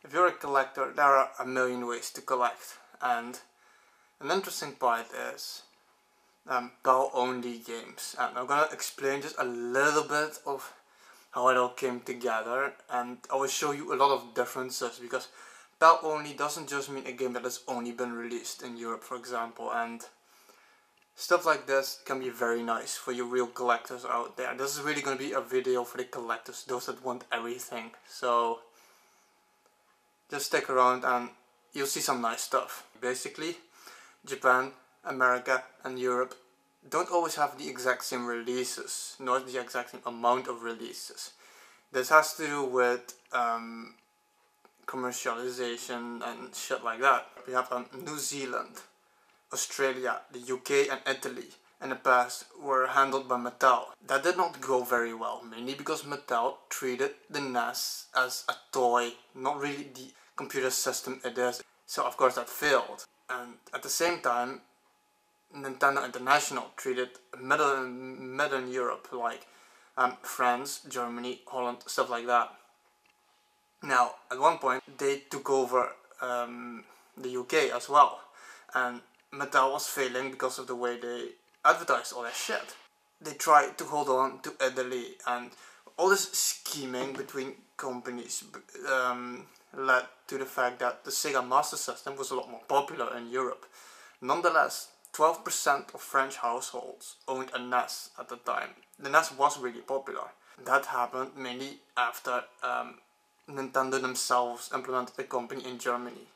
If you're a collector, there are a million ways to collect, and an interesting part is PAL-only games. And I'm gonna explain just a little bit of how it all came together, and I will show you a lot of differences, because PAL-only doesn't just mean a game that has only been released in Europe, for example, and stuff like this can be very nice for you real collectors out there. This is really going to be a video for the collectors, those that want everything. So just stick around and you'll see some nice stuff. Basically, Japan, America and Europe don't always have the exact same releases, nor the exact same amount of releases. This has to do with commercialization and shit like that. We have New Zealand, Australia, the UK and Italy in the past were handled by Mattel. That did not go very well, mainly because Mattel treated the NES as a toy, not really the computer system it is. So of course that failed. And at the same time, Nintendo International treated Middle Europe, like France, Germany, Holland, stuff like that. Now, at one point, they took over the UK as well, and Mattel was failing because of the way they advertised all that shit. They tried to hold on to Italy, and all this scheming between companies led to the fact that the Sega Master System was a lot more popular in Europe. Nonetheless, 12% of French households owned a NES at the time. The NES was really popular. That happened mainly after Nintendo themselves implemented the company in Germany.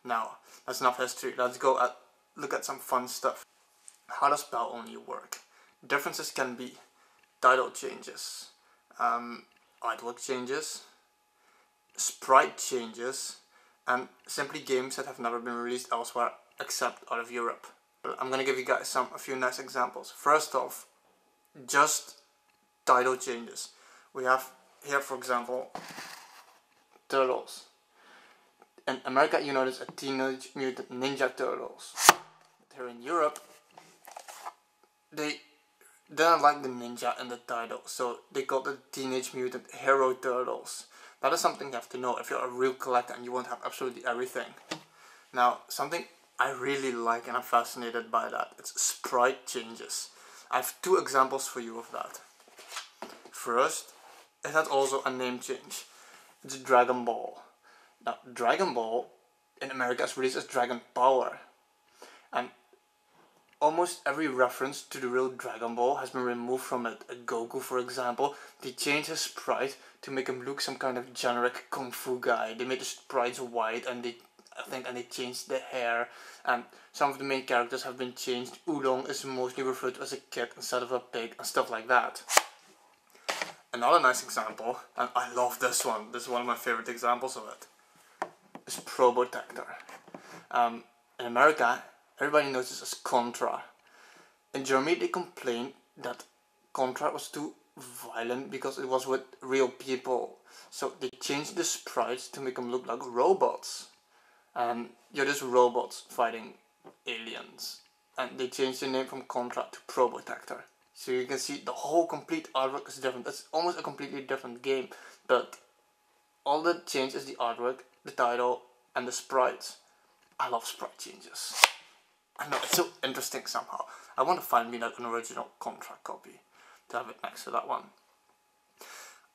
Now, that's enough history. Let's go look at some fun stuff. How does PAL-only work? Differences can be title changes, artwork changes, sprite changes, and simply games that have never been released elsewhere except out of Europe. I'm gonna give you guys a few nice examples. First off, just title changes. We have here, for example, Turtles. In America, you notice a Teenage Mutant Ninja Turtles. But here in Europe, they didn't like the ninja in the title, so they called it Teenage Mutant Hero Turtles. That is something you have to know if you're a real collector and you want to have absolutely everything. Now, something I really like and I'm fascinated by that, it's sprite changes. I have two examples for you of that. First, it had also a name change. It's Dragon Ball. Now, Dragon Ball in America is released as Dragon Power, and almost every reference to the real Dragon Ball has been removed from it. Goku, for example, they changed his sprite to make him look some kind of generic kung fu guy. They made the sprites white, and they changed the hair, and some of the main characters have been changed. Oolong is mostly referred to as a kid instead of a pig, and stuff like that. Another nice example, and I love this one is one of my favorite examples of it, is Probotector. In America, everybody knows this as Contra. In Germany, they complained that Contra was too violent because it was with real people. So they changed the sprites to make them look like robots. And you're just robots fighting aliens. And they changed the name from Contra to Probotector. So you can see the whole complete artwork is different. It's almost a completely different game. But all that changed is the artwork, the title, and the sprites. I love sprite changes. I know, it's so interesting somehow. I want to find me like an original Contra copy to have it next to that one.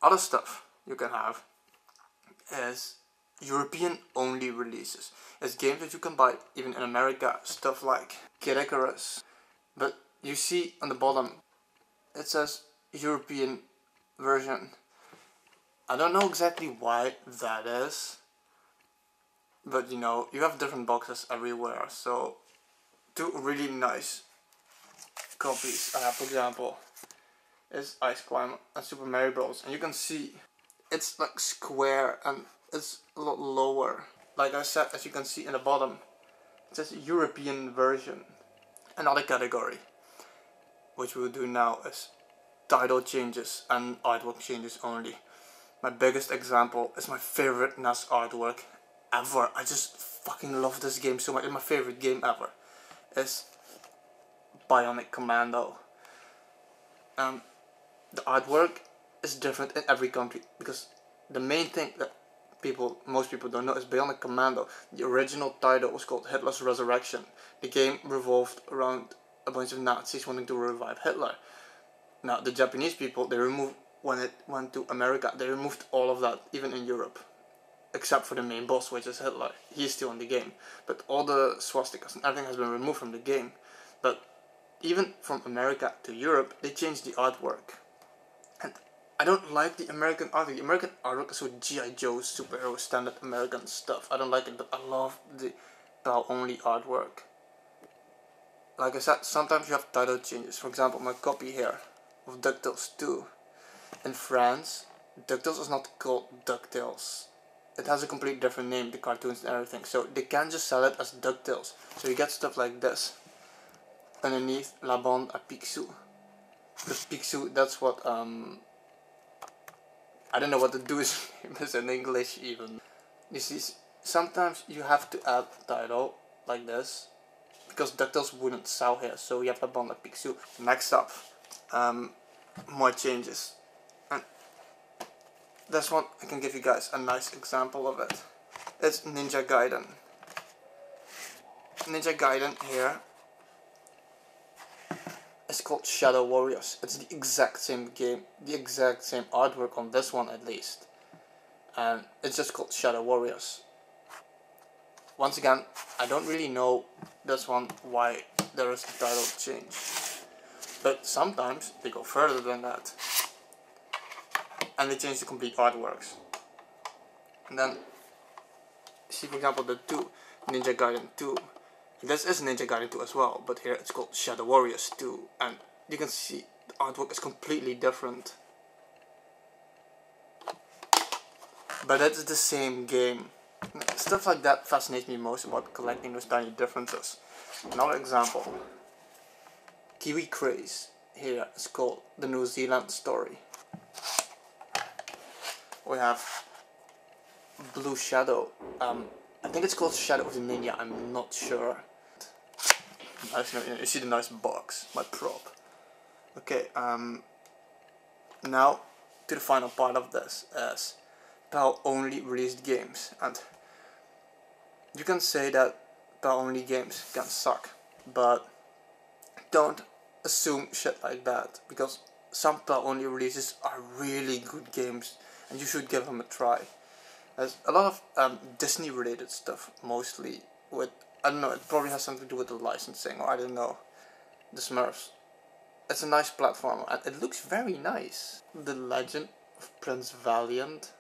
Other stuff you can have is European only releases. It's games that you can buy even in America, stuff like Kid Icarus. But you see on the bottom, it says European version. I don't know exactly why that is, but you know, you have different boxes everywhere. So two really nice copies I have, for example, is Ice Climber and Super Mario Bros. And you can see it's like square and it's a lot lower. Like I said, as you can see in the bottom, it says European version. Another category, which we'll do now, is title changes and artwork changes only. My biggest example is my favorite NES artwork ever. I just fucking love this game so much. It's my favorite game ever. Is Bionic Commando. The artwork is different in every country because the main thing that most people don't know is Bionic Commando. The original title was called Hitler's Resurrection. The game revolved around a bunch of Nazis wanting to revive Hitler. Now the Japanese people, they removed, when it went to America, they removed all of that, even in Europe. Except for the main boss, which is Hitler. He's still in the game. But all the swastikas and everything has been removed from the game. But even from America to Europe, they changed the artwork. And I don't like the American artwork. The American artwork is so G.I. Joe, superhero, standard American stuff. I don't like it, but I love the PAL-only artwork. Like I said, sometimes you have title changes. For example, my copy here of DuckTales 2. In France, DuckTales is not called DuckTales. It has a completely different name, the cartoons and everything. So they can't just sell it as DuckTales. So you get stuff like this. Underneath, La Bande à Picsou. Because Picsou, that's what, I don't know what the dude's name is in English even. You see, sometimes you have to add a title like this. Because DuckTales wouldn't sell here, so you have La Bande à Picsou. Next up, more changes. And this one, I can give you guys a nice example of it. It's Ninja Gaiden. Ninja Gaiden here is called Shadow Warriors. It's the exact same game, the exact same artwork on this one at least. And it's just called Shadow Warriors. Once again, I don't really know this one why there is the title change. But sometimes they go further than that. And they change the complete artworks. And then, see for example the 2, Ninja Gaiden 2. This is Ninja Gaiden 2 as well, but here it's called Shadow Warriors 2. And you can see the artwork is completely different. But it's the same game. Stuff like that fascinates me most about collecting those tiny differences. Another example. Kiwi Craze here is called the New Zealand story. We have Blue Shadow. I think it's called Shadow of the Ninja, I'm not sure. Nice, you see the nice box, my prop. Okay, now to the final part of this is PAL only released games. And you can say that PAL only games can suck, but don't assume shit like that, because some PAL only releases are really good games and you should give them a try. There's a lot of Disney related stuff, mostly with, I don't know, it probably has something to do with the licensing, or I don't know, the Smurfs. It's a nice platformer and it looks very nice. The Legend of Prince Valiant,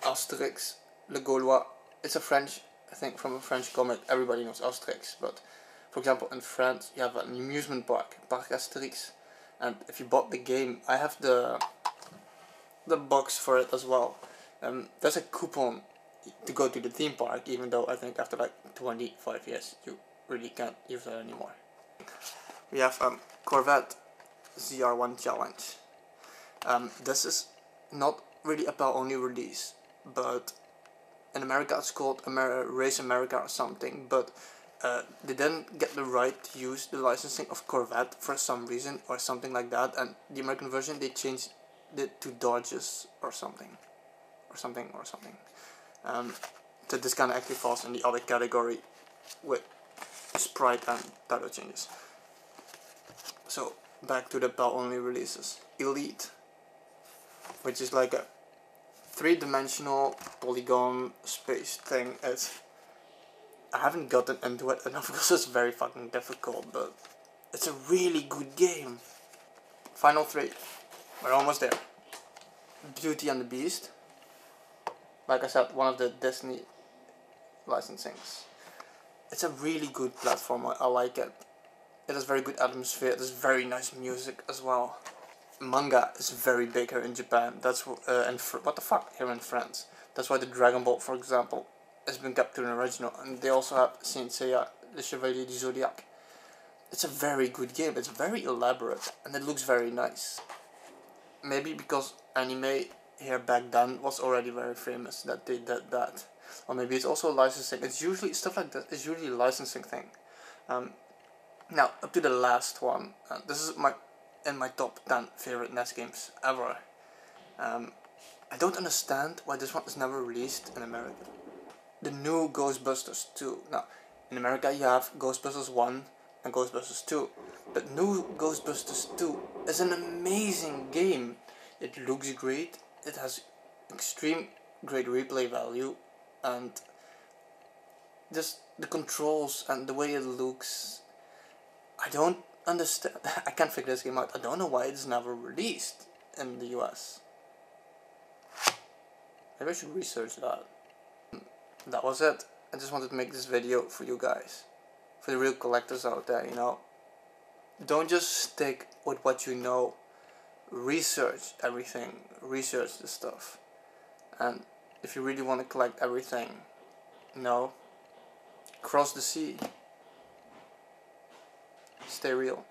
Asterix, Le Gaulois, it's a French, I think from a French comic, everybody knows Asterix, but for example in France you have an amusement park, Parc Asterix, and if you bought the game, I have the box for it as well. There's a coupon to go to the theme park, even though I think after like 25 years you really can't use that anymore. We have Corvette Zr1 challenge. This is not really a PAL only release, but in America it's called Race America or something, but they didn't get the right to use the licensing of Corvette for some reason or something like that, and the American version they changed it to Dodges or something. So this kind of actually falls in the other category with Sprite and title changes. So back to the PAL only releases. Elite, which is like a 3-dimensional polygon space thing. I haven't gotten into it enough because it's very fucking difficult, but it's a really good game. Final 3. We're almost there. Beauty and the Beast. Like I said, one of the Disney licensings. It's a really good platformer, I like it. It has very good atmosphere, it has very nice music as well. Manga is very big here in Japan, that's what the fuck, here in France. That's why the Dragon Ball, for example, has been kept to an original, and they also have Saint Seiya, the Chevalier du Zodiac. It's a very good game, it's very elaborate, and it looks very nice. Maybe because anime here back then was already very famous that they did that. Or maybe it's also licensing. It's usually stuff like that. It's usually a licensing thing. Now up to the last one. This is my top 10 favorite NES games ever. I don't understand why this one is never released in America. The new Ghostbusters 2. Now, in America you have Ghostbusters 1 and Ghostbusters 2. But new Ghostbusters 2 is an amazing game. It looks great, it has extreme great replay value, and just the controls and the way it looks, I don't understand. I can't figure this game out. I don't know why it's never released in the US. Maybe I should research that. That was it. I just wanted to make this video for you guys. For the real collectors out there, you know. Don't just stick with what you know. Research everything. Research the stuff. And if you really want to collect everything, you know, cross the sea. Stay real.